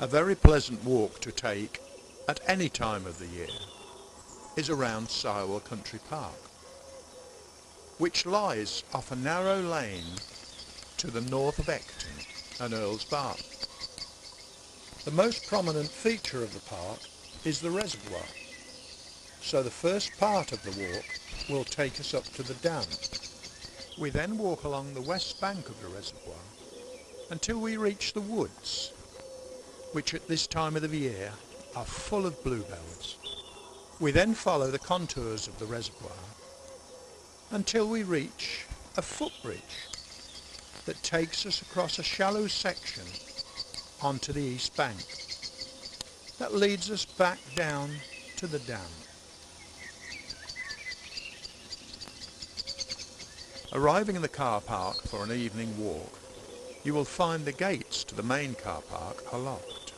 A very pleasant walk to take at any time of the year is around Swell Country Park, which lies off a narrow lane to the north of Ecton and Earl's Bar. The most prominent feature of the park is the reservoir, so the first part of the walk will take us up to the dam. We then walk along the west bank of the reservoir until we reach the woods, which at this time of the year are full of bluebells. We then follow the contours of the reservoir until we reach a footbridge that takes us across a shallow section onto the east bank that leads us back down to the dam. Arriving in the car park for an evening walk, you will find the gates to the main car park are locked,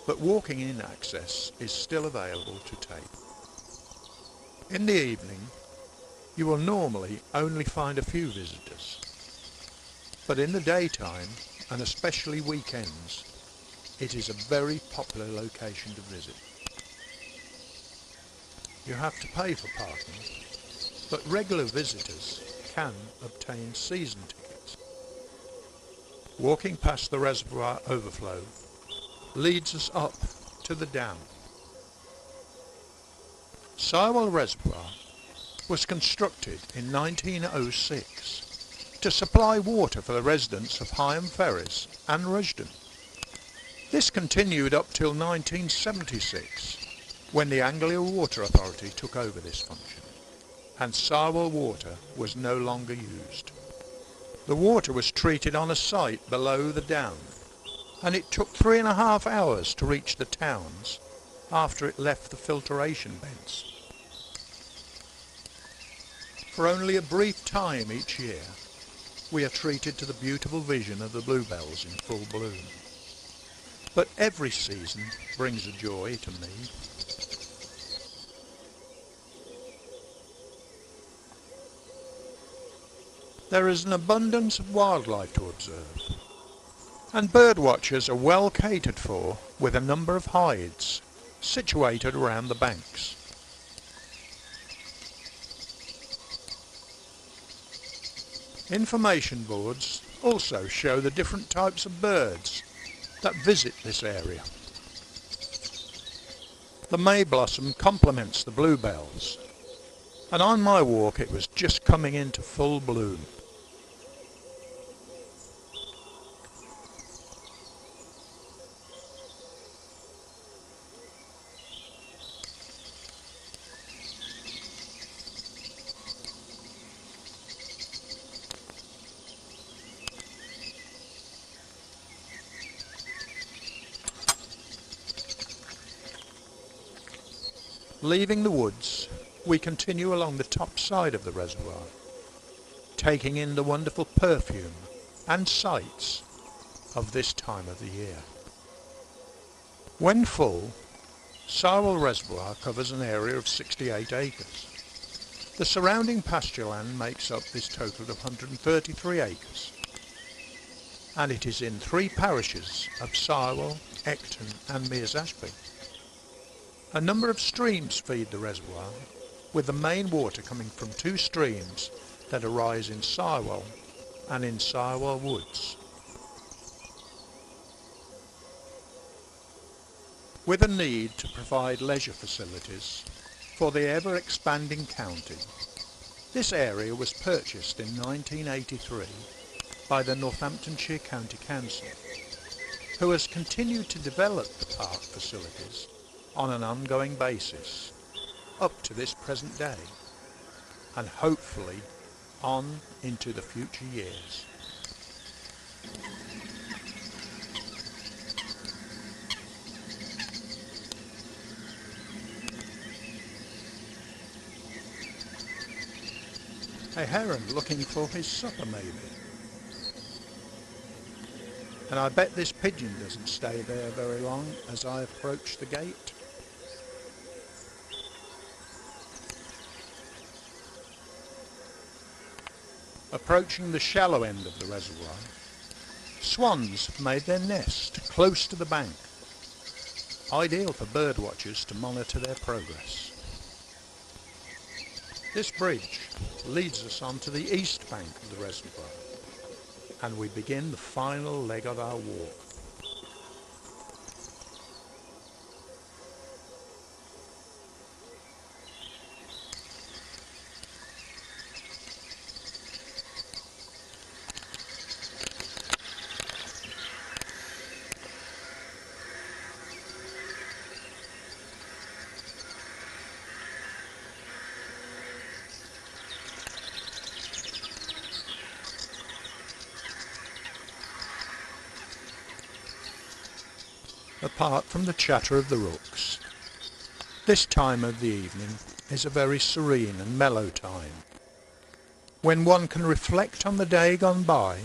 but walking in access is still available to take. In the evening, you will normally only find a few visitors, but in the daytime, and especially weekends, it is a very popular location to visit. You have to pay for parking, but regular visitors can obtain season tickets. Walking past the reservoir overflow leads us up to the dam. Sywell Reservoir was constructed in 1906 to supply water for the residents of Higham Ferries and Rushden. This continued up till 1976, when the Anglia Water Authority took over this function, and Sywell water was no longer used. The water was treated on a site below the dam, and it took 3.5 hours to reach the towns after it left the filtration beds. For only a brief time each year, we are treated to the beautiful vision of the bluebells in full bloom. But every season brings a joy to me. There is an abundance of wildlife to observe, and bird watchers are well catered for with a number of hides situated around the banks. Information boards also show the different types of birds that visit this area. The May blossom complements the bluebells, and on my walk it was just coming into full bloom. Leaving the woods, we continue along the top side of the reservoir, taking in the wonderful perfume and sights of this time of the year. When full, Sywell Reservoir covers an area of 68 acres. The surrounding pasture land makes up this total of 133 acres, and it is in 3 parishes of Sywell, Ecton and Mears Ashby. A number of streams feed the reservoir, with the main water coming from 2 streams that arise in Sywell and in Sywell Woods. With a need to provide leisure facilities for the ever-expanding county, this area was purchased in 1983 by the Northamptonshire County Council, who has continued to develop the park facilities on an ongoing basis up to this present day, and hopefully on into the future years. A heron looking for his supper maybe. And I bet this pigeon doesn't stay there very long as I approach the gate. Approaching the shallow end of the reservoir, swans have made their nest close to the bank, ideal for bird watchers to monitor their progress. This bridge leads us onto the east bank of the reservoir, and we begin the final leg of our walk. Apart from the chatter of the rooks, this time of the evening is a very serene and mellow time, when one can reflect on the day gone by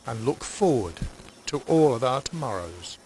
and look forward to all of our tomorrows.